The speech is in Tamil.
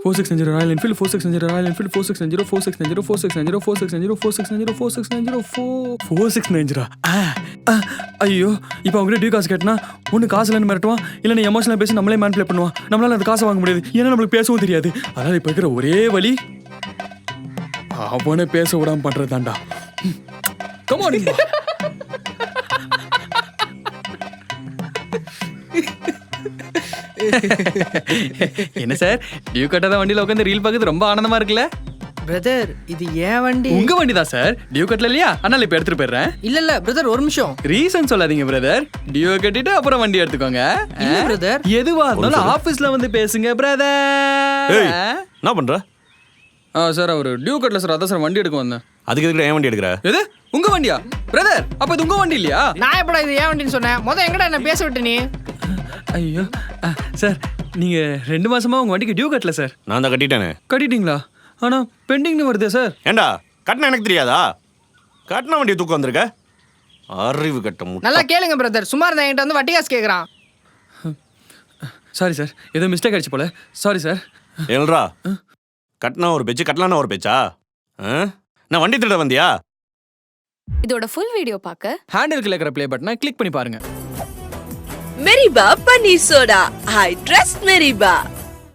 4690 Royal Enfield 4690 Royal Enfield 4690 4690 4690 4690 4690 4690 ஐயோ இப்போ அவங்ககிட்ட டியூ காசு கேட்டனா ஒன்று காசு இல்லைன்னு மிரட்டுவான் இல்லை நீ எமோஷனலாக பேசி நம்மளே மேனிபுலேட் பண்ணுவான். நம்மளால அந்த காசை வாங்க முடியாது ஏன்னா நம்மளுக்கு பேசவும் தெரியாது. அதனால் இப்போ இருக்கிற ஒரே வழி அவனை பேச விடாம பண்றது தான்டா. கமான். என்ன சார் டியூ கட்டாத வண்டியில உட்காந்து ரீல் பார்க்கறது ரொம்ப ஆனந்தமா இருக்குல்ல? பிரதர் இது ஏன் வண்டி? உங்க வண்டி தான் சார். டியூ கட்டல இல்லையா? அதனால இப்ப எடுத்துட்டு போயிடுறேன். இல்ல பிரதர் ஒரு நிமிஷம். ரீசன் சொல்லாதீங்க பிரதர். டியூ கட்டிட்டு அப்புறம் வண்டி எடுத்துக்கோங்க. இல்ல பிரதர். எதுவா இருந்தாலும் ஆபீஸ்ல வந்து பேசுங்க பிரதர். என்ன பண்ற? சார் அவர் டியூ கட்டல சார். அதான் சார் வண்டி எடுக்க வந்தேன். அதுக்கு எதுக்கு ஏன் வண்டி எடுக்கிற? எது உங்க வண்டியா பிரதர்? அப்ப இது உங்க வண்டி இல்லையா? நான் எப்படா இது ஏன் வண்டின்னு சொன்னேன்? எங்கடா என்ன பேச விட்டு நீ? ஐயோ சார் நீங்க 2 மாசமா உங்க வண்டிக்கு டியூ கட்டல சார். நான் தான் கட்டிட்டேனே. கட்டிட்டீங்களா? ஆனா பெண்டிங்னு வருதே சார். ஏண்டா கட்டின எனக்கு தெரியாதா? கட்டின வண்டியை தூக்கம் வந்திருக்க அறிவு கட்ட முட்டை. நல்லா கேளுங்க பிரதர். சுமார் தான் என்கிட்ட வந்து வட்டி காசு கேட்குறான். சாரி சார் ஏதோ மிஸ்டேக் ஆயிடுச்சு போல. Sorry sir. ஏல்ரா கட்டினா ஒரு பேச்சு கட்டலான ஒரு பேச்சா? நான் வண்டி திருட வந்தியா? இதோட ஃபுல் வீடியோ பார்க்க ஹேண்டிலுக்கு இருக்கிற ப்ளே பட்டனை கிளிக் பண்ணி பாருங்க. மெரிபா பன்னீர் சோடா. I trust மெரிபா.